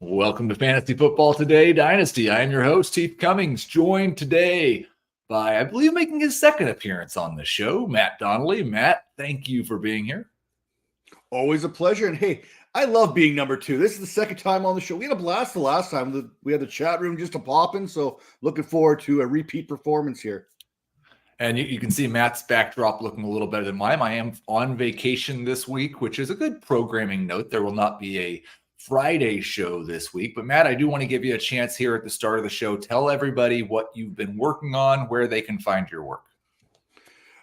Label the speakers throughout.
Speaker 1: Welcome to Fantasy Football Today Dynasty. I am your host, Heath Cummings, joined today by, I believe, making his second appearance on the show, Matt Donnelly. Matt, thank you for being here.
Speaker 2: Always a pleasure. And hey, I love being number two. This is the second time on the show. We had a blast the last time. We had the chat room just a popping. So looking forward to a repeat performance here.
Speaker 1: And you can see Matt's backdrop looking a little better than mine. I am on vacation this week, which is a good programming note. There will not be a Friday show this week. But Matt, I do want to give you a chance here at the start of the show. Tell everybody what you've been working on, where they can find your work.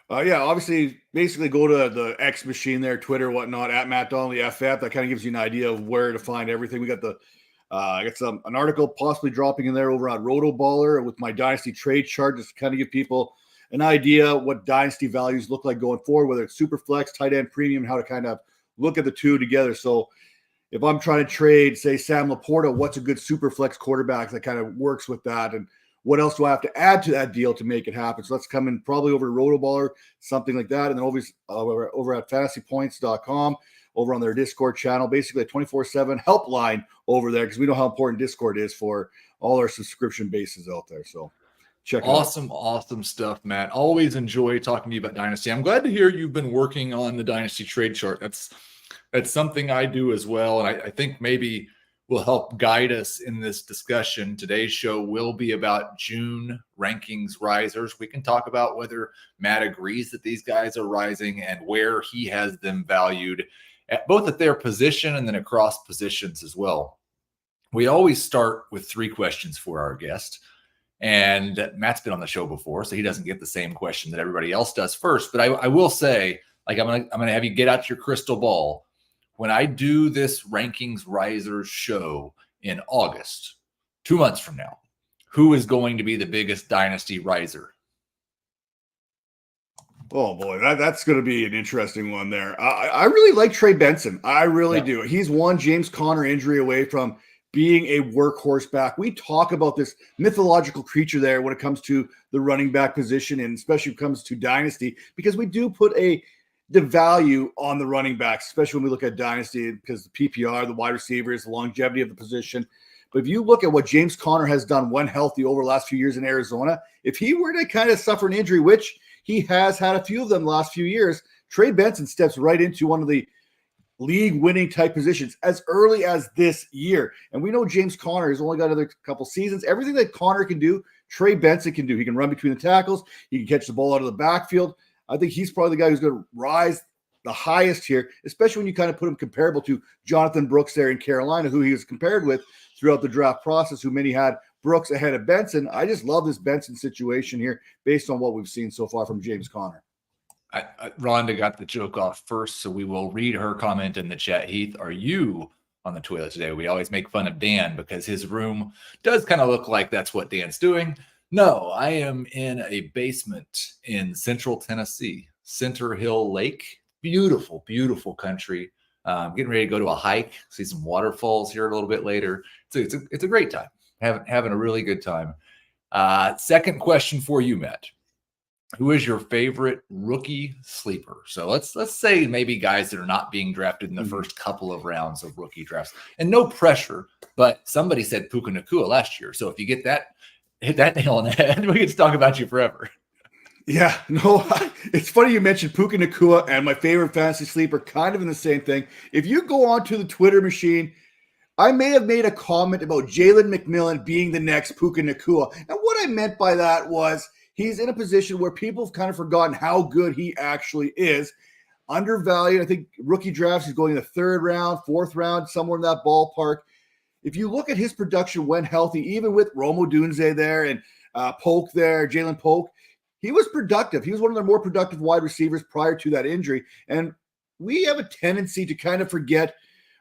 Speaker 2: Obviously, basically go to the X machine there, Twitter, whatnot, at Matt Donnelly FF. That kind of gives you an idea of where to find everything. We got an article possibly dropping in there over on Rotoballer with my Dynasty trade chart, just to kind of give people an idea what Dynasty values look like going forward, whether it's super flex, tight end, premium, how to kind of look at the two together. So if I'm trying to trade, say, Sam Laporta, what's a good super flex quarterback that kind of works with that? And what else do I have to add to that deal to make it happen? So that's coming probably over to Rotoballer, something like that. And then over at fantasypoints.com, over on their Discord channel, basically a 24/7 helpline over there because we know how important Discord is for all our subscription bases out there. So check it out.
Speaker 1: Awesome stuff, Matt. Always enjoy talking to you about Dynasty. I'm glad to hear you've been working on the Dynasty trade chart. That's something I do as well. And I think maybe will help guide us in this discussion. Today's show will be about June rankings risers. We can talk about whether Matt agrees that these guys are rising and where he has them valued at both at their position and then across positions as well. We always start with 3 questions for our guest. And Matt's been on the show before, so he doesn't get the same question that everybody else does first. But I will say, like, I'm gonna have you get out your crystal ball. When I do this rankings risers show in August, 2 months from now, who is going to be the biggest Dynasty riser?
Speaker 2: Oh boy, that's going to be an interesting one there. I really like Trey Benson. I really do. He's one James Conner injury away from being a workhorse back. We talk about this mythological creature there when it comes to the running back position, and especially when it comes to Dynasty, because we do put the value on the running backs, especially when we look at Dynasty, because the PPR, the wide receivers, the longevity of the position. But if you look at what James Conner has done when healthy over the last few years in Arizona, if he were to kind of suffer an injury, which he has had a few of them the last few years, Trey Benson steps right into one of the league-winning type positions as early as this year. And we know James Conner has only got another couple seasons. Everything that Conner can do, Trey Benson can do. He can run between the tackles. He can catch the ball out of the backfield. I think he's probably the guy who's going to rise the highest here, especially when you kind of put him comparable to Jonathan Brooks there in Carolina, who he was compared with throughout the draft process, who many had Brooks ahead of Benson. I just love this Benson situation here based on what we've seen so far from James Conner.
Speaker 1: Rhonda got the joke off first, so we will read her comment in the chat. Heath, are you on the toilet today? We always make fun of Dan because his room does kind of look like that's what Dan's doing. No, I am in a basement in central Tennessee, Center Hill Lake. Beautiful, beautiful country. Getting ready to go to a hike, see some waterfalls here a little bit later. It's a great time. Having a really good time. Second question for you, Matt. Who is your favorite rookie sleeper? So let's say maybe guys that are not being drafted in the first couple of rounds of rookie drafts. And no pressure, but somebody said Puka Nacua last year. So if you hit that nail on the head, we can talk about you forever.
Speaker 2: Yeah, no, it's funny you mentioned Puka Nacua and my favorite fantasy sleeper, kind of in the same thing. If you go onto the Twitter machine, I may have made a comment about Jalen McMillan being the next Puka Nacua. And what I meant by that was he's in a position where people have kind of forgotten how good he actually is. Undervalued. I think rookie drafts, he's going in the 3rd round, 4th round, somewhere in that ballpark. If you look at his production when healthy, even with Rome Odunze there and Polk there, Jalen Polk, he was productive. He was one of the more productive wide receivers prior to that injury. And we have a tendency to kind of forget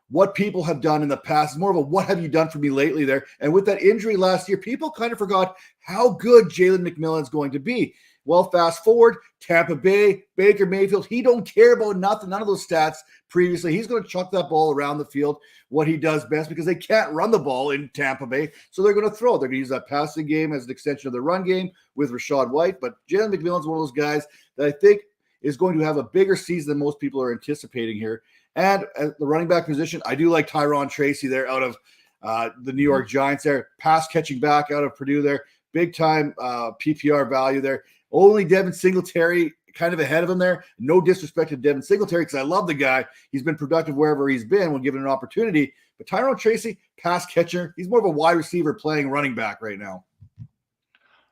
Speaker 2: what people have done in the past. It's more of a what have you done for me lately there. And with that injury last year, people kind of forgot how good Jalen McMillan is going to be. Well, fast forward, Tampa Bay, Baker Mayfield, he don't care about nothing, none of those stats previously. He's going to chuck that ball around the field, what he does best, because they can't run the ball in Tampa Bay. So they're going to throw. They're going to use that passing game as an extension of the run game with Rachaad White. But Jalen McMillan's one of those guys that I think is going to have a bigger season than most people are anticipating here. And at the running back position, I do like Tyrone Tracy there out of The New York Giants there, pass catching back out of Purdue there, big time PPR value there. Only Devin Singletary kind of ahead of him there. No disrespect to Devin Singletary because I love the guy. He's been productive wherever he's been when given an opportunity. But Tyrone Tracy, pass catcher. He's more of a wide receiver playing running back right now.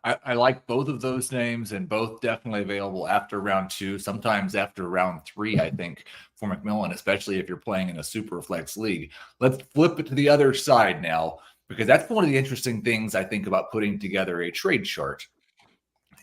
Speaker 1: I like both of those names, and both definitely available after round 2, sometimes after round 3, I think, for McMillan, especially if you're playing in a super flex league. Let's flip it to the other side now, because that's one of the interesting things I think about putting together a trade chart,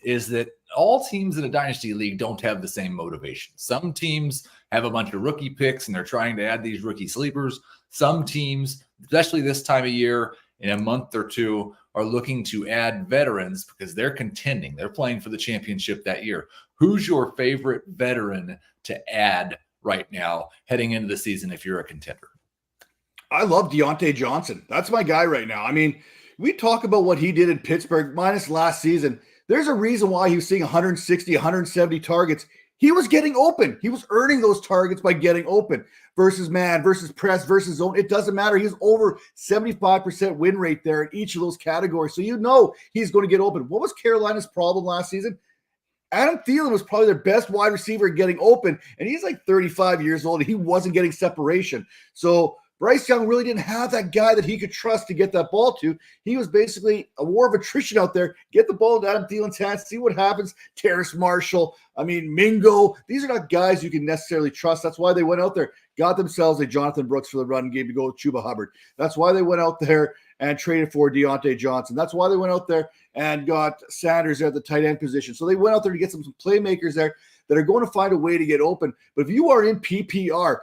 Speaker 1: is that all teams in a dynasty league don't have the same motivation. Some teams have a bunch of rookie picks, and they're trying to add these rookie sleepers. Some teams, especially this time of year, in a month or two, are looking to add veterans because they're contending. They're playing for the championship that year. Who's your favorite veteran to add right now heading into the season if you're a contender?
Speaker 2: I love Deontay Johnson. That's my guy right now. I mean, we talk about what he did in Pittsburgh minus last season. There's a reason why he was seeing 160, 170 targets. He was getting open. He was earning those targets by getting open versus man, versus press, versus zone. It doesn't matter. He's over 75% win rate there in each of those categories. So you know he's going to get open. What was Carolina's problem last season? Adam Thielen was probably their best wide receiver getting open, and he's like 35 years old, and he wasn't getting separation. So Bryce Young really didn't have that guy that he could trust to get that ball to. He was basically a war of attrition out there. Get the ball into Adam Thielen's hands, see what happens. Terrace Marshall, Mingo. These are not guys you can necessarily trust. That's why they went out there, got themselves a Jonathan Brooks for the run game to go with Chuba Hubbard. That's why they went out there and traded for Deontay Johnson. That's why they went out there and got Sanders at the tight end position. So they went out there to get some playmakers there that are going to find a way to get open. But if you are in PPR,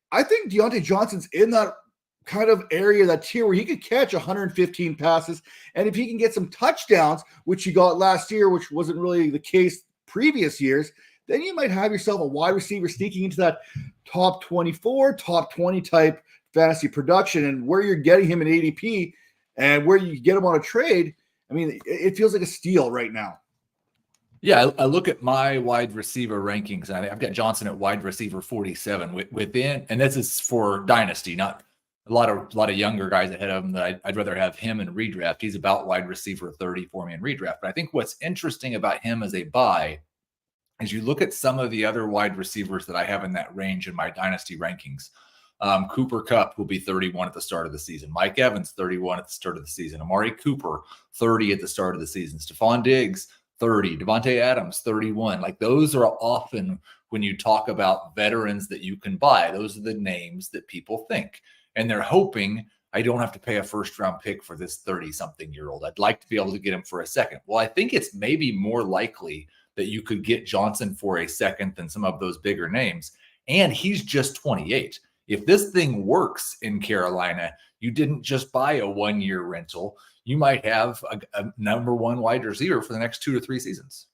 Speaker 2: I think Deontay Johnson's in that kind of area, that tier where he could catch 115 passes. And if he can get some touchdowns, which he got last year, which wasn't really the case previous years, then you might have yourself a wide receiver sneaking into that top 24, top 20 type fantasy production. And where you're getting him in ADP and where you get him on a trade, it feels like a steal right now.
Speaker 1: Yeah, I look at my wide receiver rankings. I've got Johnson at wide receiver 47 within, and this is for Dynasty, not a lot of younger guys ahead of him that I'd rather have him in redraft. He's about wide receiver 30 for me in redraft. But I think what's interesting about him as a buy is you look at some of the other wide receivers that I have in that range in my Dynasty rankings. Cooper Kupp will be 31 at the start of the season. Mike Evans, 31 at the start of the season. Amari Cooper, 30 at the start of the season. Stephon Diggs, 30. Devontae Adams, 31. Like, those are often, when you talk about veterans that you can buy, those are the names that people think. And they're hoping, I don't have to pay a first-round pick for this 30-something-year-old. I'd like to be able to get him for a second. Well, I think it's maybe more likely that you could get Johnson for a second than some of those bigger names. And he's just 28. If this thing works in Carolina, you didn't just buy a one-year rental. You might have a number one wide receiver for the next 2 to 3 seasons.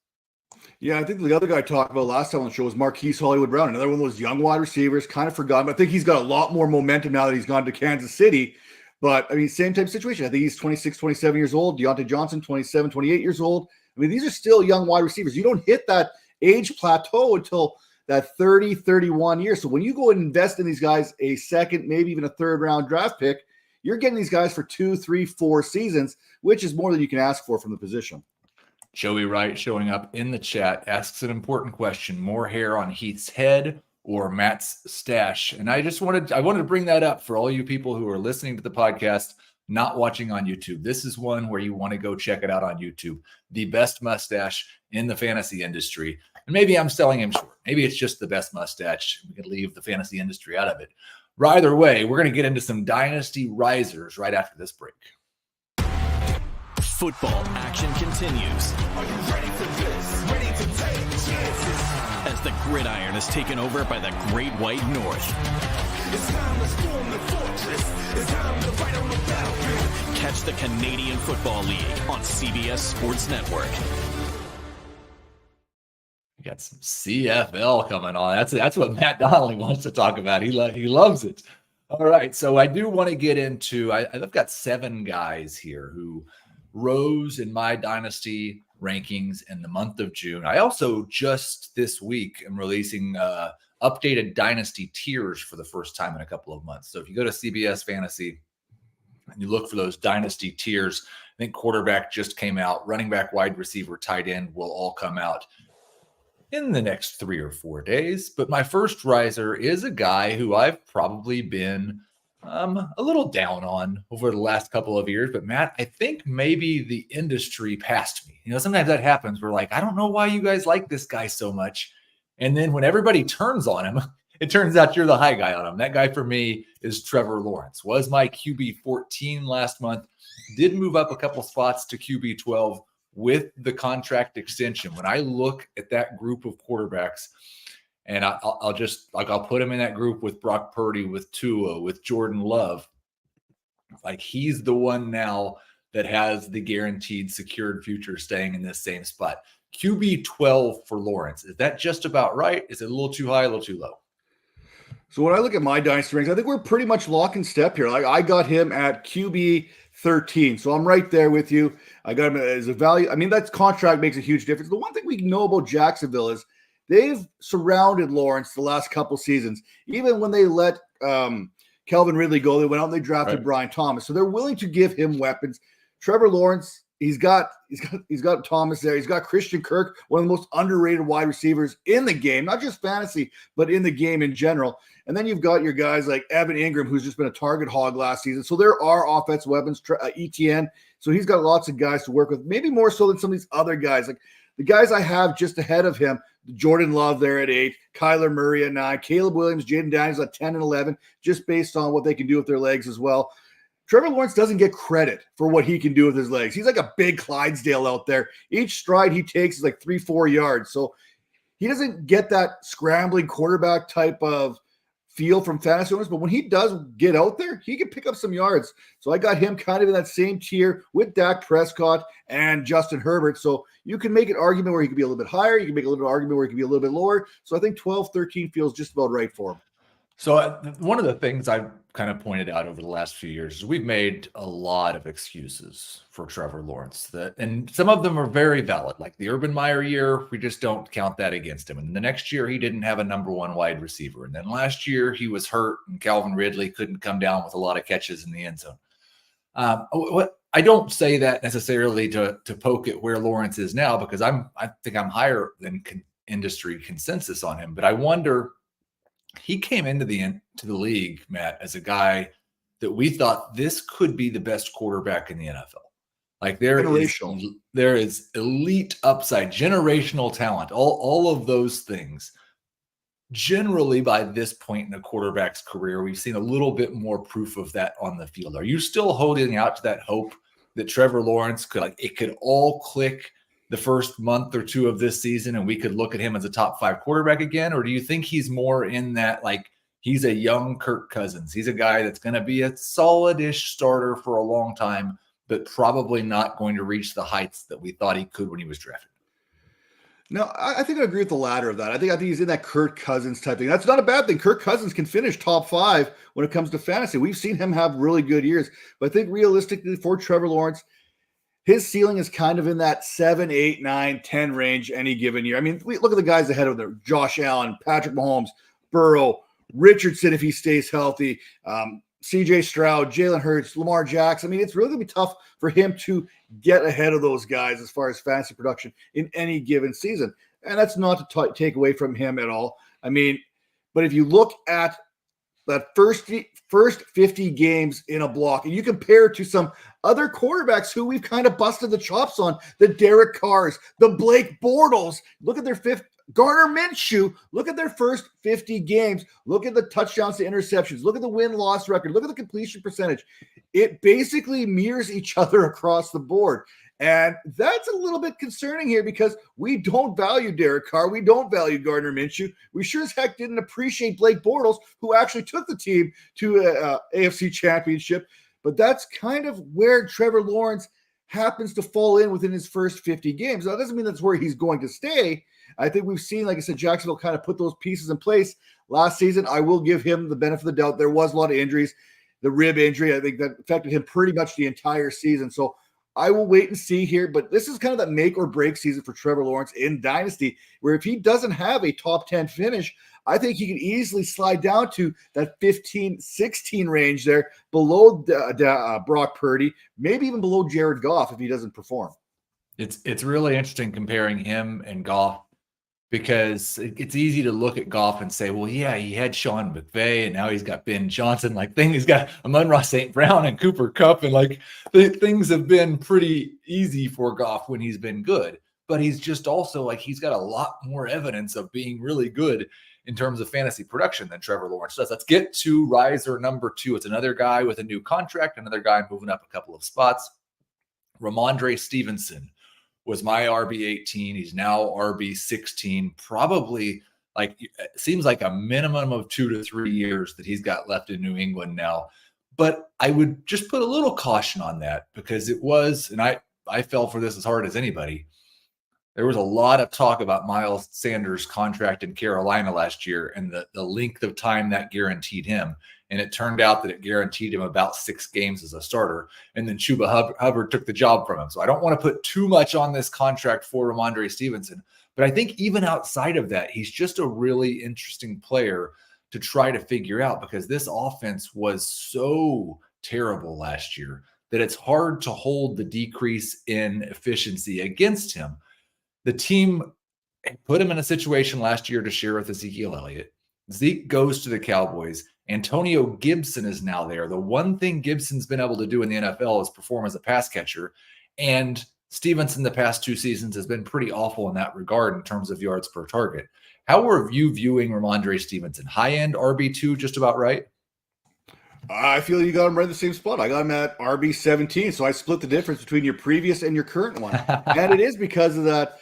Speaker 2: Yeah, I think the other guy I talked about last time on the show was Marquise Hollywood Brown, another one of those young wide receivers, kind of forgotten. But I think he's got a lot more momentum now that he's gone to Kansas City. But, same type of situation. I think he's 26, 27 years old. Deontay Johnson, 27, 28 years old. These are still young wide receivers. You don't hit that age plateau until that 30, 31 years. So when you go and invest in these guys a second, maybe even a third-round draft pick, you're getting these guys for 2, 3, 4 seasons, which is more than you can ask for from the position.
Speaker 1: Joey Wright, showing up in the chat, asks an important question: more hair on Heath's head or Matt's stash? And I wanted to bring that up for all you people who are listening to the podcast, not watching on YouTube. This is one where you want to go check it out on YouTube. The best mustache in the fantasy industry. And maybe I'm selling him short. Maybe it's just the best mustache. We could leave the fantasy industry out of it. Either way, we're going to get into some Dynasty risers right after this break.
Speaker 3: Football action continues. Are you ready for this? Ready to take chances? As the gridiron is taken over by the Great White North. It's time to storm the fortress. It's time to fight on the battlefield. Catch the Canadian Football League on CBS Sports Network.
Speaker 1: We got some CFL coming on. That's what Matt Donnelly wants to talk about. He loves it. All right, so I do want to get into. I've got 7 guys here who rose in my Dynasty rankings in the month of June. I also just this week am releasing updated Dynasty tiers for the first time in a couple of months. So if you go to CBS Fantasy and you look for those dynasty tiers, I think quarterback just came out, running back, wide receiver, tight end will all come out in the next 3 or 4 days. But my first riser is a guy who I've probably been a little down on over the last couple of years. But Matt, I think maybe the industry passed me. Sometimes that happens. We're like, I don't know why you guys like this guy so much. And then when everybody turns on him, it turns out you're the high guy on him. That guy for me is Trevor Lawrence. Was my QB 14 last month. Did move up a couple spots to QB 12 with the contract extension. When I look at that group of quarterbacks, and I'll put him in that group with Brock Purdy, with Tua, with Jordan Love. Like, he's the one now that has the guaranteed secured future staying in this same spot. QB 12 for Lawrence. Is that just about right? Is it a little too high, a little too low?
Speaker 2: So when I look at my dynasty ranks, I think we're pretty much lock and step here. Like, I got him at QB 13. So I'm right there with you. I got him as a value. I mean, that contract makes a huge difference. The one thing we know about Jacksonville is they've surrounded Lawrence the last couple seasons. Even when they let Calvin Ridley go, they went out and they drafted Brian Thomas. So they're willing to give him weapons. Trevor Lawrence, he's got Thomas there. He's got Christian Kirk, one of the most underrated wide receivers in the game, not just fantasy, but in the game in general. And then you've got your guys like Evan Ingram, who's just been a target hog last season. So there are offensive weapons, ETN. So he's got lots of guys to work with, maybe more so than some of these other guys. Like the guys I have just ahead of him, Jordan Love there at 8, Kyler Murray at 9, Caleb Williams, Jaden Daniels at 10 and 11, just based on what they can do with their legs as well. Trevor Lawrence doesn't get credit for what he can do with his legs. He's like a big Clydesdale out there. Each stride he takes is like 3-4 yards. So he doesn't get that scrambling quarterback type of feel from fantasy owners, but when he does get out there, he can pick up some yards. So I got him kind of in that same tier with Dak Prescott and Justin Herbert. So you can make an argument where he could be a little bit higher. You can make a little argument where he could be a little bit lower. So I think 12, 13 feels just about right for him.
Speaker 1: So one of the things I've kind of pointed out over the last few years is we've made a lot of excuses for Trevor Lawrence, and some of them are very valid. Like the Urban Meyer year, we just don't count that against him. And the next year, he didn't have a number one wide receiver. And then last year, he was hurt, and Calvin Ridley couldn't come down with a lot of catches in the end zone. I don't say that necessarily to poke at where Lawrence is now, because I think I'm higher than industry consensus on him. But I wonder. He came into the league, Matt, as a guy that we thought this could be the best quarterback in the NFL. Like there is elite upside, generational talent, all of those things. Generally, by this point in a quarterback's career, we've seen a little bit more proof of that on the field. Are you still holding out to that hope that Trevor Lawrence could all click the first month or two of this season and we could look at him as a top 5 quarterback again? Or do you think he's more in that, like, he's a young Kirk Cousins? He's a guy that's going to be a solid-ish starter for a long time, but probably not going to reach the heights that we thought he could when he was drafted.
Speaker 2: No, I think I agree with the latter of that. I think he's in that Kirk Cousins type thing. That's not a bad thing. Kirk Cousins can finish top 5 when it comes to fantasy. We've seen him have really good years. But I think realistically for Trevor Lawrence, his ceiling is kind of in that 7, 8, 9, 10 range any given year. I mean, look at the guys ahead of there. Josh Allen, Patrick Mahomes, Burrow, Richardson if he stays healthy, CJ Stroud, Jalen Hurts, Lamar Jackson. I mean, it's really going to be tough for him to get ahead of those guys as far as fantasy production in any given season. And that's not to take away from him at all. I mean, but if you look at that first 50 games in a block, and you compare it to some other quarterbacks who we've kind of busted the chops on, the Derek Carrs, the Blake Bortles, look at their Gardner Minshew, look at their first 50 games, look at the touchdowns to interceptions, look at the win-loss record, look at the completion percentage. It basically mirrors each other across the board. And that's a little bit concerning here because we don't value Derek Carr. We don't value Gardner Minshew. We sure as heck didn't appreciate Blake Bortles, who actually took the team to an AFC championship. But that's kind of where Trevor Lawrence happens to fall in within his first 50 games. Now, that doesn't mean that's where he's going to stay. I think we've seen, like I said, Jacksonville kind of put those pieces in place last season. I will give him the benefit of the doubt. There was a lot of injuries. The rib injury, I think that affected him pretty much the entire season. So I will wait and see here, but this is kind of that make or break season for Trevor Lawrence in Dynasty, where if he doesn't have a top 10 finish, I think he can easily slide down to that 15, 16 range there below Brock Purdy, maybe even below Jared Goff if he doesn't perform.
Speaker 1: It's really interesting comparing him and Goff, because it's easy to look at Goff and say, well, yeah, he had Sean McVay and now he's got Ben Johnson. Like, he's got Amon-Ra St. Brown and Cooper Kupp, and like things have been pretty easy for Goff when he's been good. But he's just also like, he's got a lot more evidence of being really good in terms of fantasy production than Trevor Lawrence does. Let's get to riser number 2. It's another guy with a new contract, another guy moving up a couple of spots. Rhamondre Stevenson was my RB18. He's now RB16. Probably, like, it seems like a minimum of 2 to 3 years that he's got left in New England now. But I would just put a little caution on that, because it was, and I fell for this as hard as anybody. There was a lot of talk about Miles Sanders' contract in Carolina last year and the length of time that guaranteed him. And it turned out that it guaranteed him about 6 games as a starter. And then Chuba Hubbard took the job from him. So I don't want to put too much on this contract for Rhamondre Stevenson. But I think even outside of that, he's just a really interesting player to try to figure out, because this offense was so terrible last year that it's hard to hold the decrease in efficiency against him. The team put him in a situation last year to share with Ezekiel Elliott. Zeke goes to the Cowboys. Antonio Gibson is now there. The one thing Gibson's been able to do in the NFL is perform as a pass catcher. And Stevenson the past 2 seasons has been pretty awful in that regard in terms of yards per target. How are you viewing Rhamondre Stevenson? High-end RB2, just about right?
Speaker 2: I feel you got him right in the same spot. I got him at RB17, so I split the difference between your previous and your current one. And it is because of that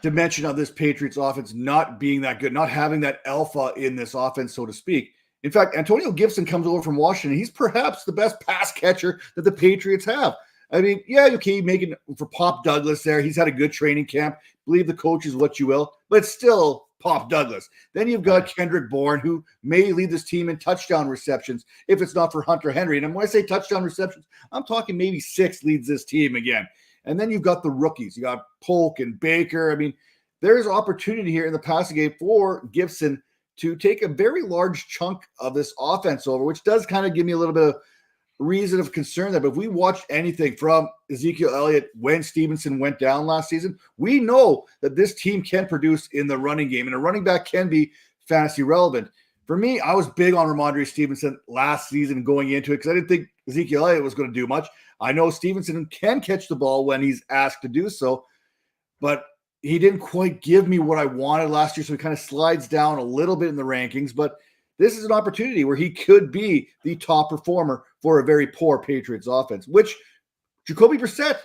Speaker 2: dimension of this Patriots offense not being that good, not having that alpha in this offense, so to speak. In fact, Antonio Gibson comes over from Washington. He's perhaps the best pass catcher that the Patriots have. I mean, yeah, okay, making for Pop Douglas there. He's had a good training camp. Believe the coach is what you will, but still Pop Douglas. Then you've got Kendrick Bourne, who may lead this team in touchdown receptions if it's not for Hunter Henry. And when I say touchdown receptions, I'm talking maybe 6 leads this team again. And then you've got the rookies. You got Polk and Baker. I mean, there's opportunity here in the passing game for Gibson to take a very large chunk of this offense over, which does kind of give me a little bit of reason of concern there. But if we watched anything from Ezekiel Elliott when Stevenson went down last season, we know that this team can produce in the running game, and a running back can be fantasy relevant. For me, I was big on Rhamondre Stevenson last season going into it because I didn't think Ezekiel Elliott was going to do much. I know Stevenson can catch the ball when he's asked to do so, but he didn't quite give me what I wanted last year, so he kind of slides down a little bit in the rankings. But this is an opportunity where he could be the top performer for a very poor Patriots offense, which Jacoby Brissett,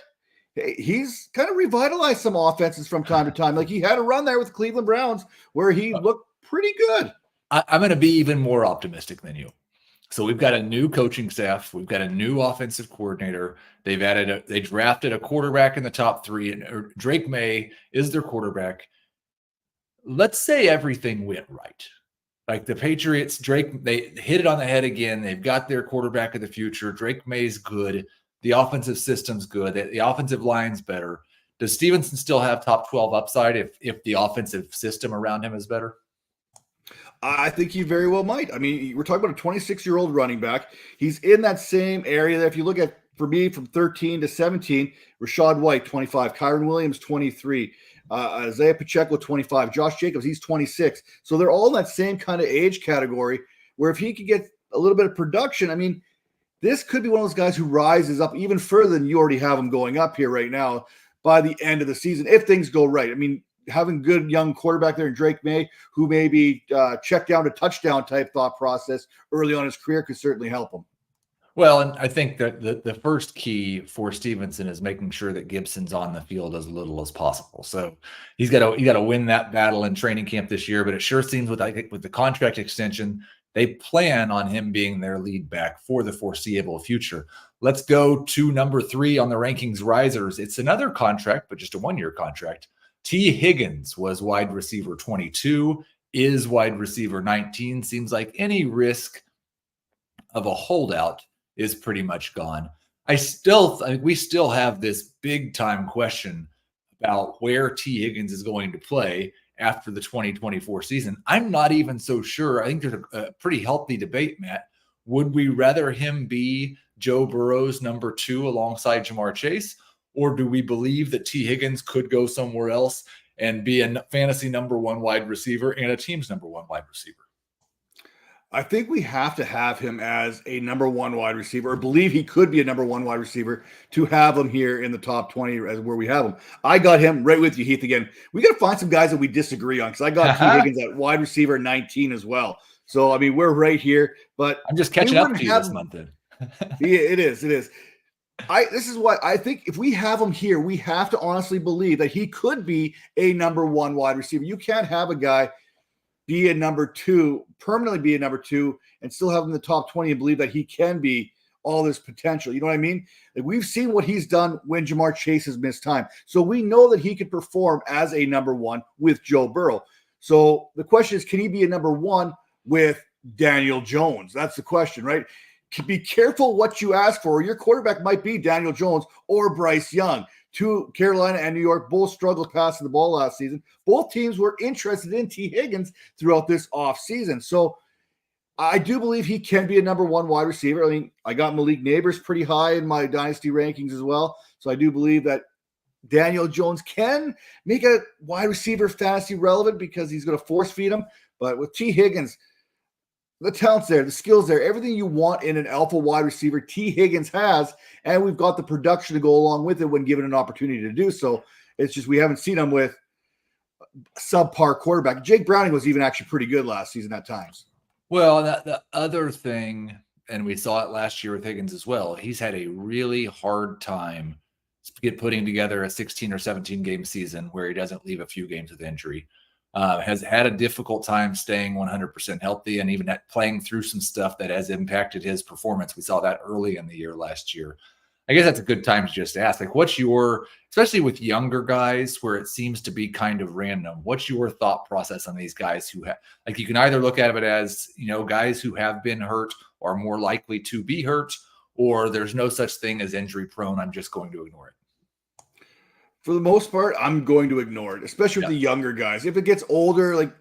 Speaker 2: he's kind of revitalized some offenses from time to time. Like, he had a run there with Cleveland Browns where he looked pretty good.
Speaker 1: I'm going to be even more optimistic than you. So we've got a new coaching staff. We've got a new offensive coordinator. They drafted a quarterback in the top 3, and Drake May is their quarterback. Let's say everything went right. Like the Patriots, they hit it on the head again. They've got their quarterback of the future. Drake May's good. The offensive system's good. The offensive line's better. Does Stevenson still have top 12 upside if the offensive system around him is better?
Speaker 2: I think he very well might. I mean, we're talking about a 26-year-old running back. He's in that same area that if you look at, for me, from 13 to 17, Rachaad White, 25, Kyron Williams, 23, Isaiah Pacheco, 25, Josh Jacobs, he's 26. So they're all in that same kind of age category where if he could get a little bit of production, I mean, this could be one of those guys who rises up even further than you already have him going up here right now by the end of the season, if things go right. I mean, having good young quarterback there in Drake May, who maybe check down to touchdown type thought process early on in his career, could certainly help him.
Speaker 1: Well, and I think that the first key for Stevenson is making sure that Gibson's on the field as little as possible. So you got to win that battle in training camp this year. But it sure seems with the contract extension, they plan on him being their lead back for the foreseeable future. Let's go to number 3 on the rankings risers. It's another contract, but just a 1-year contract. T. Higgins was wide receiver 22, is wide receiver 19. Seems like any risk of a holdout is pretty much gone. I think we still have this big time question about where T. Higgins is going to play after the 2024 season. I'm not even so sure. I think there's a pretty healthy debate, Matt. Would we rather him be Joe Burrow's number 2 alongside Jamar Chase, or do we believe that T. Higgins could go somewhere else and be a fantasy number 1 wide receiver and a team's number 1 wide receiver?
Speaker 2: I think we have to have him as a number 1 wide receiver, or believe he could be a number 1 wide receiver to have him here in the top 20 as where we have him. I got him right with you, Heath. Again, we got to find some guys that we disagree on, because I got T. Higgins at wide receiver 19 as well. So, I mean, we're right here, but
Speaker 1: I'm just catching up to you this month then.
Speaker 2: Yeah, it is. This is why I think if we have him here, we have to honestly believe that he could be a number 1 wide receiver. You can't have a guy be a number 2, permanently be a number 2, and still have him in the top 20 and believe that he can be all this potential. You know what I mean? Like, we've seen what he's done when Jamar Chase has missed time. So we know that he could perform as a number 1 with Joe Burrow. So the question is, can he be a number 1 with Daniel Jones? That's the question, right? Be careful what you ask for. Your quarterback might be Daniel Jones or Bryce Young. 2, Carolina and New York, both struggled passing the ball last season. Both teams were interested in T. Higgins throughout this offseason. So I do believe he can be a number 1 wide receiver. I mean, I got Malik Neighbors pretty high in my Dynasty rankings as well. So I do believe that Daniel Jones can make a wide receiver fantasy relevant because he's going to force feed him. But with T. Higgins, the talent's there, the skills there, everything you want in an alpha wide receiver, T. Higgins has, and we've got the production to go along with it when given an opportunity to do so. It's just we haven't seen him with subpar quarterback. Jake Browning was even actually pretty good last season at times.
Speaker 1: Well, the other thing, and we saw it last year with Higgins as well, he's had a really hard time putting together a 16 or 17 game season where he doesn't leave a few games with injury. Has had a difficult time staying 100% healthy, and even playing through some stuff that has impacted his performance. We saw that early in the year last year. I guess that's a good time to just ask, like, what's your, especially with younger guys where it seems to be kind of random, what's your thought process on these guys who have, like, you can either look at it as, you know, guys who have been hurt or more likely to be hurt, or there's no such thing as injury prone, I'm just going to ignore it.
Speaker 2: For the most part, I'm going to ignore it, especially with the younger guys. If it gets older, like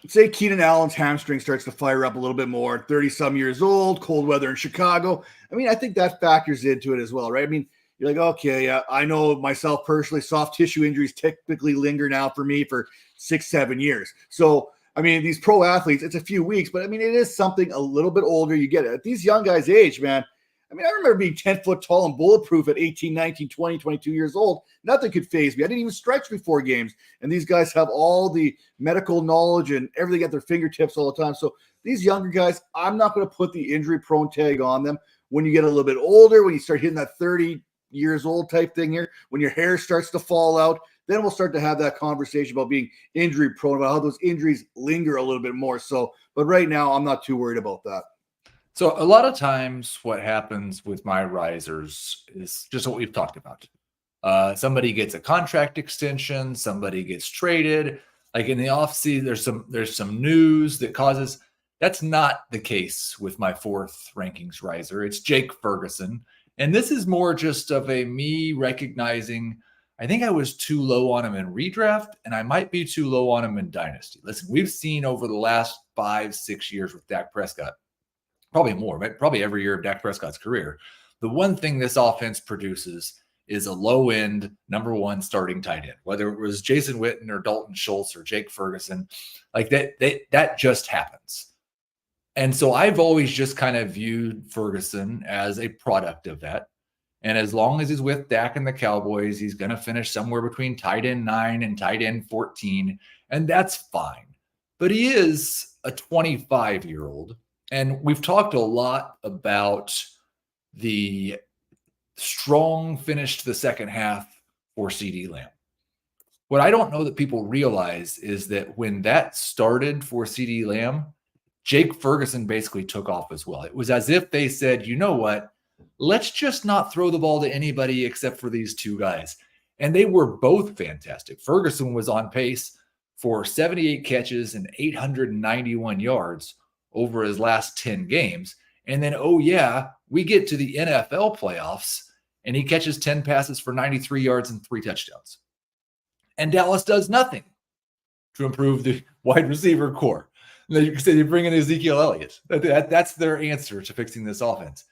Speaker 2: say Keenan Allen's hamstring starts to fire up a little bit more, 30-some years old, cold weather in Chicago. I mean, I think that factors into it as well, right? I mean, you're like, okay, yeah, I know myself personally, soft tissue injuries typically linger now for me for 6-7 years. So, I mean, these pro athletes, it's a few weeks, but I mean, it is something a little bit older. You get it. At these young guys' age, man, I mean, I remember being 10 foot tall and bulletproof at 18, 19, 20, 22 years old. Nothing could phase me. I didn't even stretch before games. And these guys have all the medical knowledge and everything at their fingertips all the time. So these younger guys, I'm not going to put the injury prone tag on them. When you get a little bit older, when you start hitting that 30 years old type thing here, when your hair starts to fall out, then we'll start to have that conversation about being injury prone, about how those injuries linger a little bit more. So, but right now, I'm not too worried about that.
Speaker 1: So a lot of times what happens with my risers is just what we've talked about. Somebody gets a contract extension, somebody gets traded. Like in the offseason, there's some news that causes. That's not the case with my 4th rankings riser. It's Jake Ferguson. And this is more just of a me recognizing, I think I was too low on him in redraft, and I might be too low on him in Dynasty. Listen, we've seen over the last 5-6 years with Dak Prescott, probably more, but probably every year of Dak Prescott's career, the one thing this offense produces is a low-end number 1 starting tight end, whether it was Jason Witten or Dalton Schultz or Jake Ferguson, like that just happens. And so I've always just kind of viewed Ferguson as a product of that. And as long as he's with Dak and the Cowboys, he's going to finish somewhere between tight end 9 and tight end 14, and that's fine. But he is a 25-year-old. And we've talked a lot about the strong finish to the second half for CeeDee Lamb. What I don't know that people realize is that when that started for CeeDee Lamb, Jake Ferguson basically took off as well. It was as if they said, you know what, let's just not throw the ball to anybody except for these 2 guys. And they were both fantastic. Ferguson was on pace for 78 catches and 891 yards over his last 10 games. And then, oh yeah, We get to the NFL playoffs, and he catches 10 passes for 93 yards and 3 touchdowns. And Dallas does nothing to improve the wide receiver core. They bring in Ezekiel Elliott. That's their answer to fixing this offense.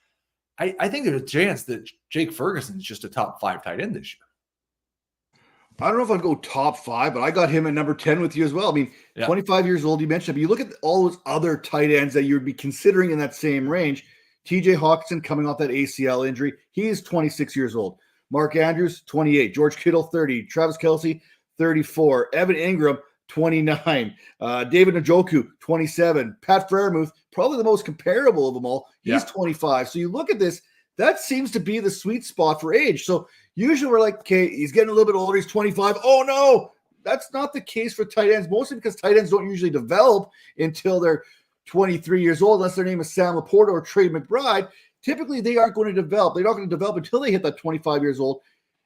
Speaker 1: I think there's a chance that Jake Ferguson is just a top 5 tight end this year.
Speaker 2: I don't know if I'd go top 5, but I got him at number 10 with you as well. I mean, 25 years old, you mentioned, but you look at all those other tight ends that you would be considering in that same range. TJ Hawkinson coming off that ACL injury. He is 26 years old. Mark Andrews, 28. George Kittle, 30. Travis Kelce, 34. Evan Ingram, 29. David Njoku, 27. Pat Freiermuth, probably the most comparable of them all. He's 25. So you look at this, that seems to be the sweet spot for age. So usually we're like, okay, he's getting a little bit older. He's 25. Oh, no. That's not the case for tight ends, mostly because tight ends don't usually develop until they're 23 years old, unless their name is Sam Laporta or Trey McBride. Typically, they aren't going to develop. They're not going to develop until they hit that 25 years old.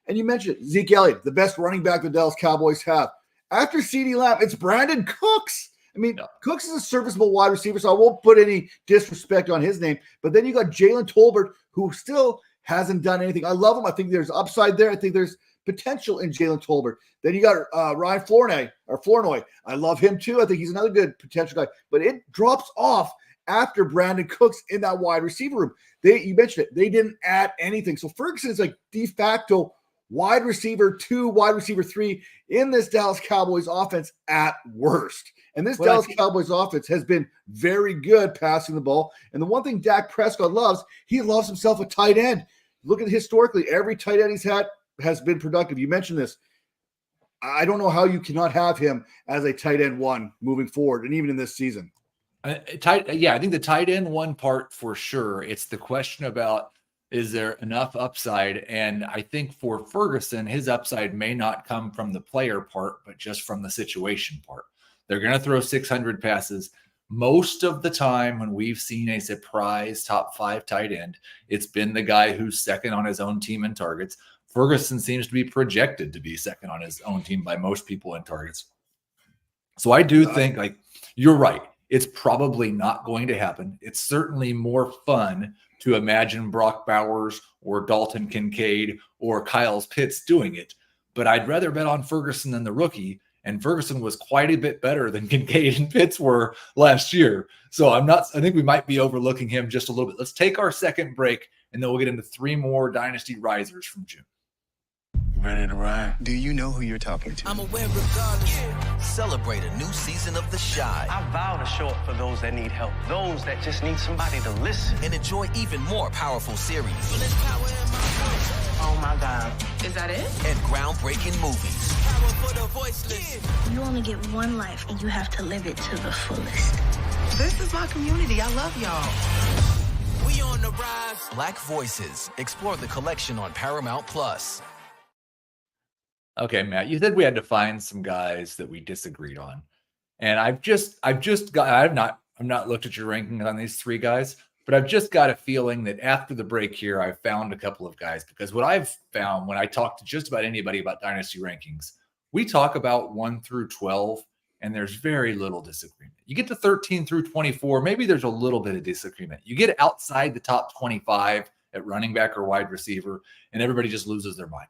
Speaker 2: And you mentioned it, Zeke Elliott, the best running back the Dallas Cowboys have. After CeeDee Lamb, it's Brandon Cooks. I mean, Cooks is a serviceable wide receiver, so I won't put any disrespect on his name. But then you got Jalen Tolbert, who still hasn't done anything. I love him. I think there's upside there. I think there's potential in Jalen Tolbert. Then you got Ryan Flournoy. I love him too. I think he's another good potential guy. But it drops off after Brandon Cooks in that wide receiver room. You mentioned it. They didn't add anything. So Ferguson is like de facto wide receiver 2, wide receiver 3 in this Dallas Cowboys offense at worst. And this Dallas Cowboys offense has been very good passing the ball. And the one thing Dak Prescott loves, he loves himself a tight end. Look at historically, every tight end he's had has been productive. You mentioned this. I don't know how you cannot have him as a tight end 1 moving forward, and even in this season.
Speaker 1: I think the tight end 1 part for sure. It's the question about, is there enough upside? And I think for Ferguson, his upside may not come from the player part, but just from the situation part. They're going to throw 600 passes. Most of the time when we've seen a surprise top 5 tight end, it's been the guy who's second on his own team in targets. Ferguson seems to be projected to be second on his own team by most people in targets. So I do think, like, you're right. It's probably not going to happen. It's certainly more fun to imagine Brock Bowers or Dalton Kincaid or Kyle Pitts doing it. But I'd rather bet on Ferguson than the rookie. And Ferguson was quite a bit better than Kincaid and Pitts were last year. So I think we might be overlooking him just a little bit. Let's take our second break, and then we'll get into 3 more Dynasty Risers from June.
Speaker 4: Ready to ride?
Speaker 5: Do you know who you're talking to?
Speaker 3: I'm aware regardless. Celebrate a new season of The Shy.
Speaker 6: I vow to show up for those that need help, those that just need somebody to listen.
Speaker 3: And enjoy even more powerful series.
Speaker 6: Oh my God.
Speaker 7: Is that it?
Speaker 3: And groundbreaking movies. Power for the voiceless.
Speaker 8: You only get one life, and you have to live it to the fullest.
Speaker 7: This is my community. I love y'all.
Speaker 3: We on the rise. Black Voices. Explore the collection on Paramount Plus.
Speaker 1: Okay, Matt, you said we had to find some guys that we disagreed on. And I've not looked at your rankings on these 3 guys, but I've just got a feeling that after the break here, I found a couple of guys, because what I've found when I talk to just about anybody about dynasty rankings, we talk about 1 through 12, and there's very little disagreement. You get to 13 through 24, maybe there's a little bit of disagreement. You get outside the top 25 at running back or wide receiver, and everybody just loses their mind.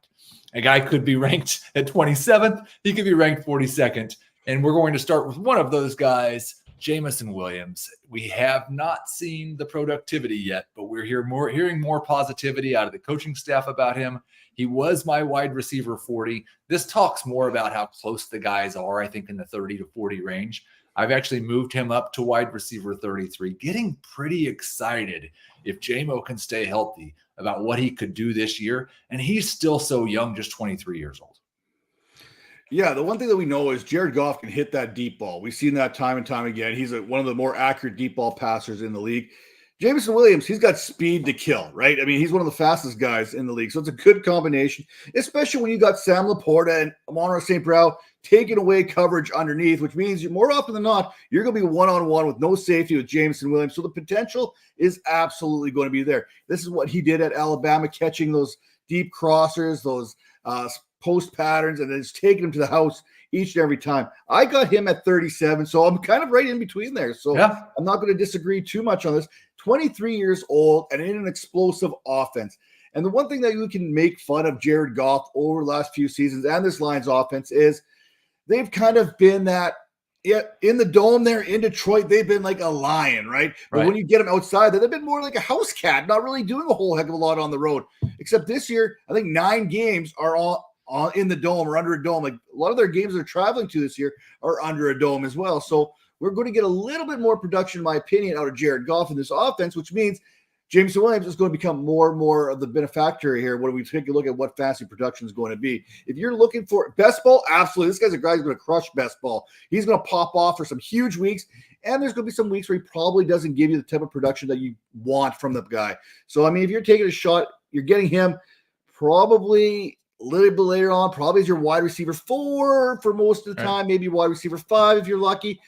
Speaker 1: A guy could be ranked at 27th. He could be ranked 42nd. And we're going to start with one of those guys, Jameson Williams. We have not seen the productivity yet, but we're hearing more positivity out of the coaching staff about him. He was my wide receiver 40. This talks more about how close the guys are, I think, in the 30 to 40 range. I've actually moved him up to wide receiver 33, getting pretty excited if JMO can stay healthy about what he could do this year. And he's still so young, just 23 years old.
Speaker 2: Yeah, the one thing that we know is Jared Goff can hit that deep ball. We've seen that time and time again. He's one of the more accurate deep ball passers in the league. Jameson Williams, he's got speed to kill, right? I mean, he's one of the fastest guys in the league. So it's a good combination, especially when you got Sam Laporta and Amon-Ra St. Brown taking away coverage underneath, which means more often than not, you're going to be one-on-one with no safety with Jameson Williams. So the potential is absolutely going to be there. This is what he did at Alabama, catching those deep crossers, those post patterns, and then just taking them to the house each and every time. I got him at 37, so I'm kind of right in between there. So yeah. I'm not going to disagree too much on this. 23 years old and in an explosive offense. And the one thing that you can make fun of Jared Goff over the last few seasons and this Lions offense is they've kind of been that, in the dome there in Detroit, they've been like a lion, right? But when you get them outside, they've been more like a house cat, not really doing a whole heck of a lot on the road. Except this year, I think 9 games are all in the dome or under a dome. Like a lot of their games they're traveling to this year are under a dome as well. So we're going to get a little bit more production, in my opinion, out of Jared Goff in this offense, which means Jameson Williams is going to become more and more of the benefactor here when we take a look at what fantasy production is going to be. If you're looking for best ball, absolutely. This guy's a guy who's going to crush best ball. He's going to pop off for some huge weeks, and there's going to be some weeks where he probably doesn't give you the type of production that you want from the guy. So, I mean, if you're taking a shot, you're getting him probably a little bit later on, probably as your wide receiver 4 for most of the time, maybe wide receiver 5 if you're lucky.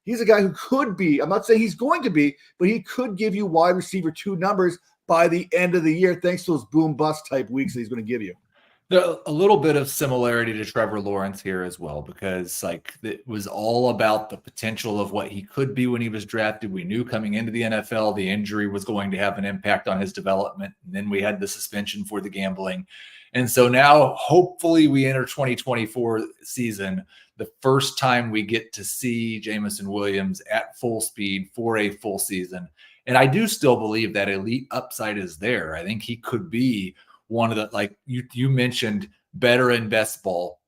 Speaker 2: He's a guy who could be, I'm not saying he's going to be, but he could give you wide receiver 2 numbers by the end of the year, thanks to those boom bust type weeks that he's going to give you.
Speaker 1: A little bit of similarity to Trevor Lawrence here as well, because like it was all about the potential of what he could be when he was drafted. We knew coming into the NFL, the injury was going to have an impact on his development. And then we had the suspension for the gambling. And so now hopefully we enter 2024 season, the first time we get to see Jameson Williams at full speed for a full season. And I do still believe that elite upside is there. I think he could be one of the, like you mentioned, better in best ball.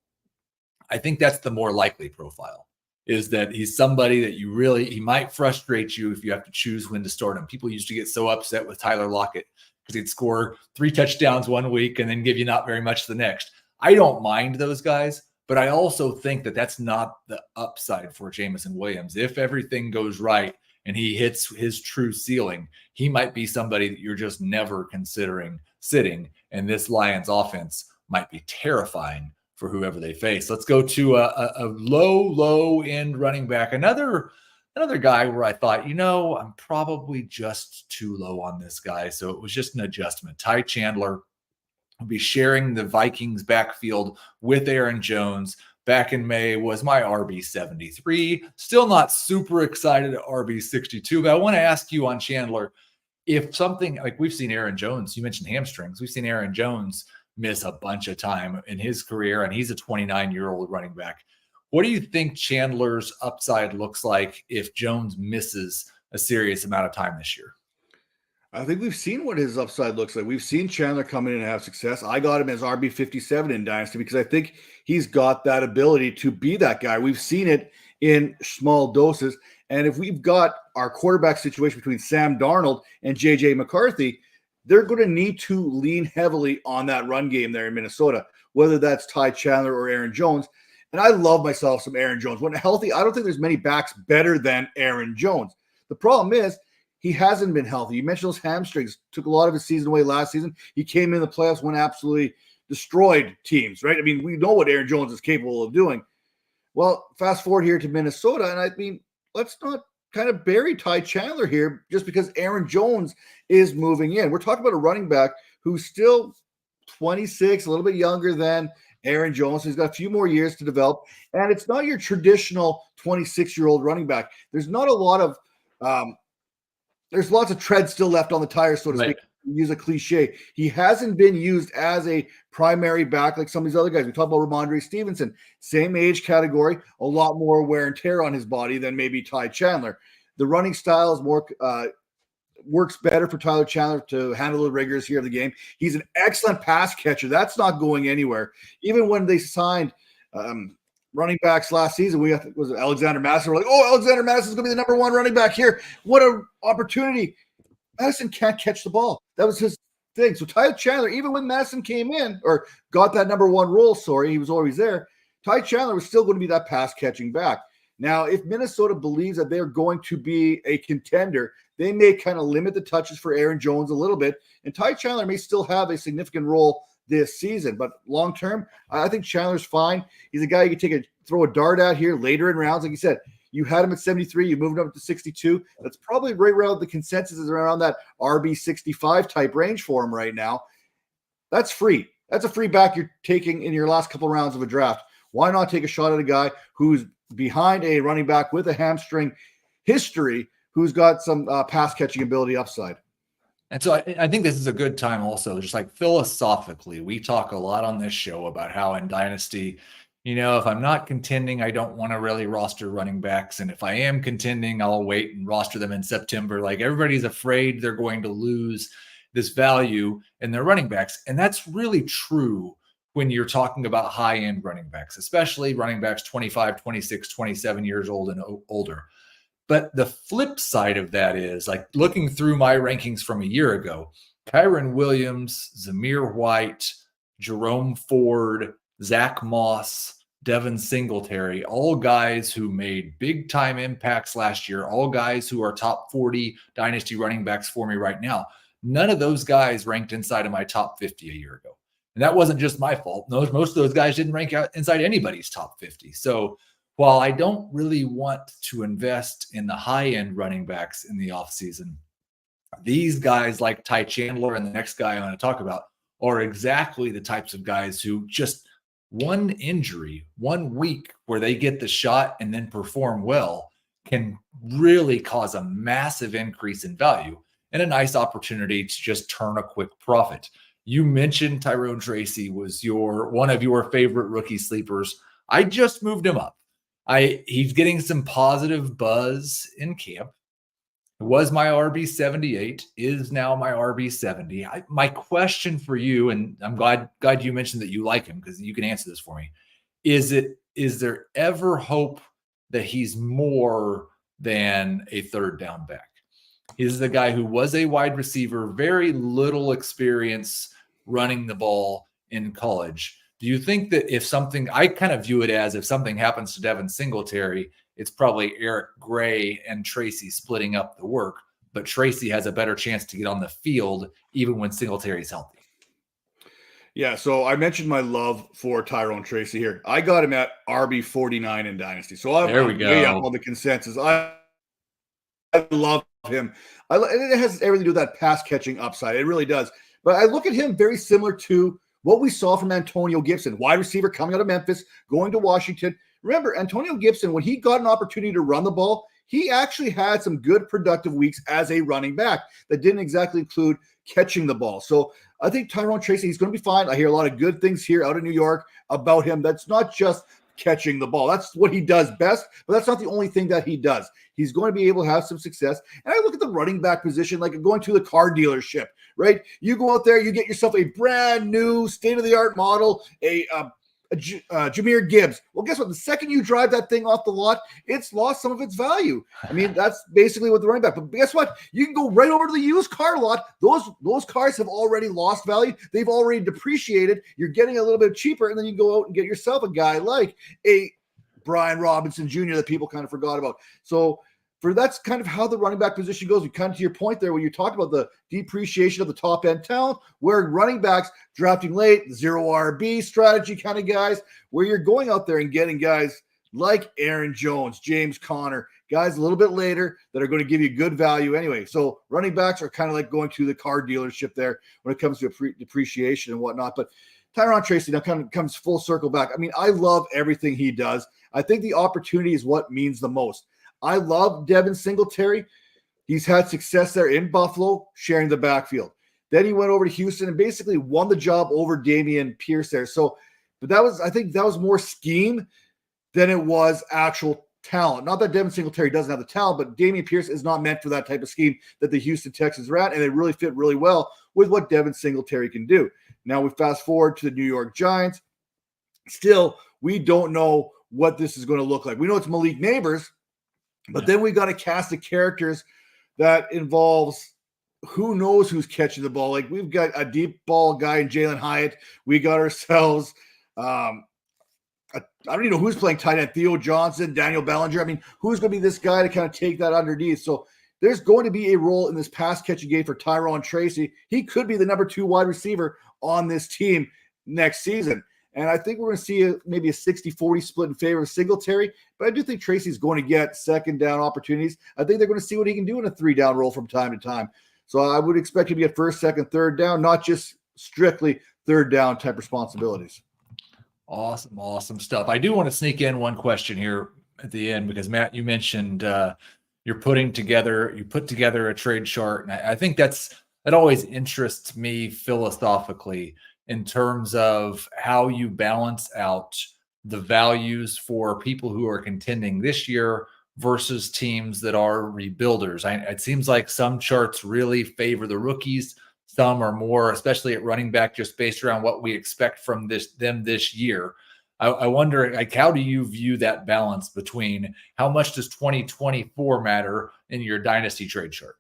Speaker 1: I think that's the more likely profile, is that he's somebody that he might frustrate you if you have to choose when to start him. People used to get so upset with Tyler Lockett because he'd score 3 touchdowns one week and then give you not very much the next. I don't mind those guys, but I also think that that's not the upside for Jameson Williams. If everything goes right and he hits his true ceiling, he might be somebody that you're just never considering sitting, and this Lions offense might be terrifying for whoever they face. Let's go to a low end running back. Another guy where I thought, I'm probably just too low on this guy. So it was just an adjustment. Ty Chandler will be sharing the Vikings backfield with Aaron Jones. Back in May was my RB73. Still not super excited at RB62, but I want to ask you on Chandler, if something like we've seen Aaron Jones, you mentioned hamstrings, we've seen Aaron Jones miss a bunch of time in his career, and he's a 29-year-old running back. What do you think Chandler's upside looks like if Jones misses a serious amount of time this year?
Speaker 2: I think we've seen what his upside looks like. We've seen Chandler come in and have success. I got him as RB57 in Dynasty because I think he's got that ability to be that guy. We've seen it in small doses. And if we've got our quarterback situation between Sam Darnold and J.J. McCarthy, they're going to need to lean heavily on that run game there in Minnesota, whether that's Ty Chandler or Aaron Jones. And I love myself some Aaron Jones. When healthy, I don't think there's many backs better than Aaron Jones. The problem is he hasn't been healthy. You mentioned those hamstrings. Took a lot of his season away last season. He came in the playoffs when absolutely destroyed teams, right? I mean, we know what Aaron Jones is capable of doing. Well, fast forward here to Minnesota, and I mean, let's not kind of bury Ty Chandler here just because Aaron Jones is moving in. We're talking about a running back who's still 26, a little bit younger than Aaron Jones. He's got a few more years to develop, and it's not your traditional 26-year-old running back. There's not a lot of there's lots of tread still left on the tires, so to speak. Use a cliche. He hasn't been used as a primary back like some of these other guys. We talk about Rhamondre Stevenson, same age category, a lot more wear and tear on his body than maybe Ty Chandler. The running style is more works better for Tyler Chandler to handle the rigors here of the game. He's an excellent pass catcher. That's not going anywhere. Even when they signed running backs last season, was it Alexander Madison? We're like, Alexander Madison's going to be the number 1 running back here. What an opportunity. Madison can't catch the ball. That was his thing. So Ty Chandler, even when Madison came in or got that number 1 role, he was always there. Ty Chandler was still going to be that pass catching back. Now, if Minnesota believes that they're going to be a contender, they may kind of limit the touches for Aaron Jones a little bit. And Ty Chandler may still have a significant role this season. But long term, I think Chandler's fine. He's a guy you can throw a dart at here later in rounds. Like you said, you had him at 73, you moved him up to 62. That's probably right around the consensus is around that RB 65 type range for him right now. That's free. That's a free back you're taking in your last couple rounds of a draft. Why not take a shot at a guy who's behind a running back with a hamstring history who's got some pass catching ability upside.
Speaker 1: And so I think this is a good time also, just like philosophically, we talk a lot on this show about how in Dynasty, if I'm not contending, I don't want to really roster running backs. And if I am contending, I'll wait and roster them in September. Like everybody's afraid they're going to lose this value in their running backs. And that's really true when you're talking about high-end running backs, especially running backs 25, 26, 27 years old and older. But the flip side of that is, like, looking through my rankings from a year ago, Kyron Williams, Zamir White, Jerome Ford, Zach Moss, Devin Singletary, all guys who made big-time impacts last year, all guys who are top 40 Dynasty running backs for me right now. None of those guys ranked inside of my top 50 a year ago. And that wasn't just my fault. Most of those guys didn't rank out inside anybody's top 50. So while I don't really want to invest in the high-end running backs in the offseason, these guys like Ty Chandler and the next guy I want to talk about are exactly the types of guys who just one injury, 1 week where they get the shot and then perform well can really cause a massive increase in value and a nice opportunity to just turn a quick profit. You mentioned Tyrone Tracy was one of your favorite rookie sleepers. I just moved him up. He's getting some positive buzz in camp. It was my RB78, is now my RB70. My question for you, and I'm glad you mentioned that you like him because you can answer this for me. Is there ever hope that he's more than a third down back? He's the guy who was a wide receiver, very little experience running the ball in college. Do you think that I kind of view it as if something happens to Devin Singletary, it's probably Eric Gray and Tracy splitting up the work, but Tracy has a better chance to get on the field even when Singletary's healthy?
Speaker 2: Yeah, so I mentioned my love for Tyrone Tracy here. I got him at RB49 in Dynasty. So I'm way up on the consensus. I love him. It has everything to do with that pass catching upside. It really does. But I look at him very similar to what we saw from Antonio Gibson, wide receiver coming out of Memphis, going to Washington. Remember, Antonio Gibson, when he got an opportunity to run the ball, he actually had some good productive weeks as a running back that didn't exactly include catching the ball. So I think Tyrone Tracy, he's going to be fine. I hear a lot of good things here out of New York about him. That's not just catching the ball. That's what he does best, but that's not the only thing that he does. He's going to be able to have some success. And I look at the running back position like going to the car dealership, right? You go out there, you get yourself a brand new state-of-the-art model, a Jahmyr Gibbs. Well, guess what? The second you drive that thing off the lot, it's lost some of its value. I mean, that's basically what the running back. But guess what? You can go right over to the used car lot. Those cars have already lost value. They've already depreciated. You're getting a little bit cheaper, and then you go out and get yourself a guy like a Brian Robinson Jr. that people kind of forgot about. So that's kind of how the running back position goes. You kind of to your point there when you talked about the depreciation of the top end talent, where running backs drafting late, zero RB strategy kind of guys, where you're going out there and getting guys like Aaron Jones, James Conner, guys a little bit later that are going to give you good value anyway. So running backs are kind of like going to the car dealership there when it comes to depreciation and whatnot. But Tyrone Tracy now kind of comes full circle back. I mean, I love everything he does. I think the opportunity is what means the most. I love Devin Singletary. He's had success there in Buffalo, sharing the backfield. Then he went over to Houston and basically won the job over Damian Pierce there. So, but I think that was more scheme than it was actual talent. Not that Devin Singletary doesn't have the talent, but Damian Pierce is not meant for that type of scheme that the Houston Texans are at, and they really fit really well with what Devin Singletary can do. Now we fast forward to the New York Giants. Still, we don't know what this is going to look like. We know it's Malik Neighbors, but then we got a cast of characters that involves who knows who's catching the ball. Like we've got a deep ball guy in Jalen Hyatt. We got ourselves, I don't even know who's playing tight end, Theo Johnson, Daniel Bellinger. I mean, who's going to be this guy to kind of take that underneath? So there's going to be a role in this pass catching game for Tyrone Tracy. He could be the number 2 wide receiver on this team next season. And I think we're going to see maybe a 60-40 split in favor of Singletary. But I do think Tracy's going to get second down opportunities. I think they're going to see what he can do in a 3-down role from time to time. So I would expect him to get first, second, third down, not just strictly third down type responsibilities.
Speaker 1: Awesome stuff. I do want to sneak in one question here at the end because, Matt, you mentioned you put together a trade chart. And I think that always interests me philosophically in terms of how you balance out the values for people who are contending this year versus teams that are rebuilders. It seems like some charts really favor the rookies. Some are more, especially at running back, just based around what we expect from them this year. I wonder, like, how do you view that balance between how much does 2024 matter in your dynasty trade chart?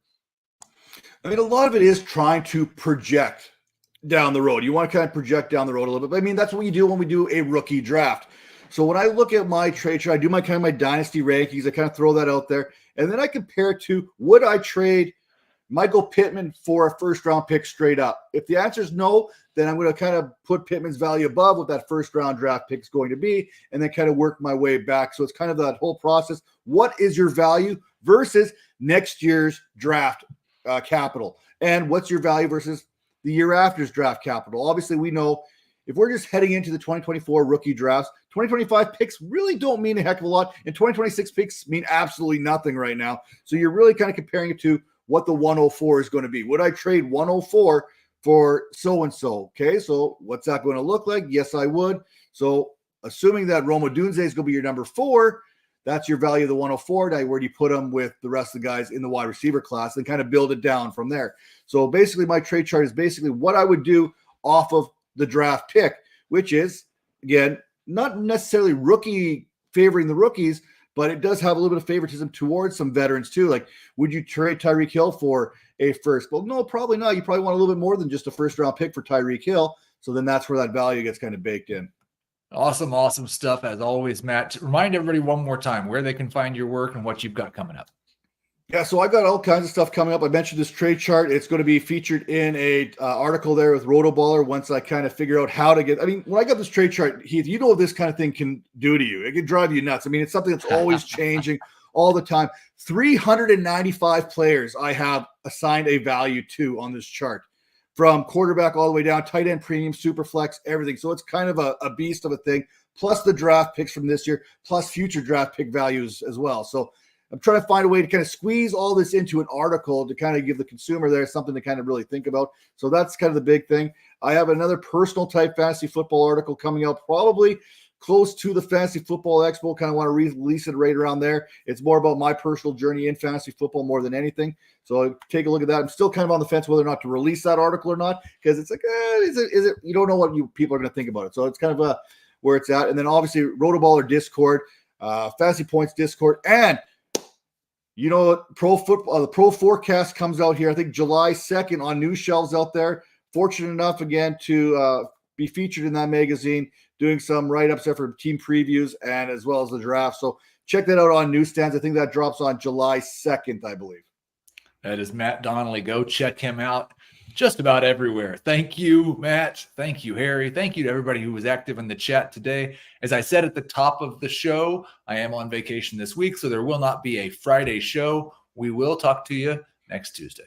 Speaker 2: I mean, a lot of it is trying to project down the road. You want to kind of project down the road a little bit. But I mean, that's what you do when we do a rookie draft. So when I look at my trade chart, I do my dynasty rankings. I kind of throw that out there. And then I compare it to, would I trade Michael Pittman for a first-round pick straight up? If the answer is no, then I'm going to kind of put Pittman's value above what that first-round draft pick is going to be, and then kind of work my way back. So it's kind of that whole process. What is your value versus next year's draft capital? And what's your value versus the year after's draft capital? Obviously, we know if we're just heading into the 2024 rookie drafts, 2025 picks really don't mean a heck of a lot, and 2026 picks mean absolutely nothing right now. So you're really kind of comparing it to what the 104 is going to be. Would I trade 104 for so-and-so? Okay, so what's that going to look like? Yes, I would. So assuming that Roma Dunze is going to be your number 4, that's your value of the 104. Now, where do you put them with the rest of the guys in the wide receiver class and kind of build it down from there? So basically, my trade chart is basically what I would do off of the draft pick, which is, again, not necessarily favoring the rookies, but it does have a little bit of favoritism towards some veterans too. Like, would you trade Tyreek Hill for a first? Well, no, probably not. You probably want a little bit more than just a first-round pick for Tyreek Hill. So then that's where that value gets kind of baked in.
Speaker 1: Awesome stuff as always, Matt. Remind everybody one more time where they can find your work and what you've got coming up.
Speaker 2: Yeah, so I've got all kinds of stuff coming up. I mentioned this trade chart. It's going to be featured in a article there with Rotoballer once I kind of figure out how to get – I mean, when I got this trade chart, Heath, you know what this kind of thing can do to you. It can drive you nuts. I mean, it's something that's always changing all the time. 395 players I have assigned a value to on this chart, from quarterback all the way down, tight end, premium, super flex, everything. So it's kind of a beast of a thing, plus the draft picks from this year, plus future draft pick values as well. So I'm trying to find a way to kind of squeeze all this into an article to kind of give the consumer there something to kind of really think about. So that's kind of the big thing. I have another personal type fantasy football article coming out probably close to the Fantasy Football Expo. Kind of want to release it right around there. It's more about my personal journey in fantasy football more than anything. So take a look at that. I'm still kind of on the fence whether or not to release that article or not, because it's like, is it? You don't know what people are going to think about it. So it's kind of where it's at. And then obviously Rotoballer Discord, Fantasy Points Discord, and you know, the pro forecast comes out here, I think July 2nd on news shelves out there. Fortunate enough, again, to be featured in that magazine, doing some write-ups there for team previews and as well as the draft. So check that out on newsstands. I think that drops on July 2nd, I believe.
Speaker 1: That is Matt Donnelly. Go check him out just about everywhere. Thank you, Matt. Thank you, Harry. Thank you to everybody who was active in the chat today. As I said at the top of the show, I am on vacation this week, so there will not be a Friday show. We will talk to you next Tuesday.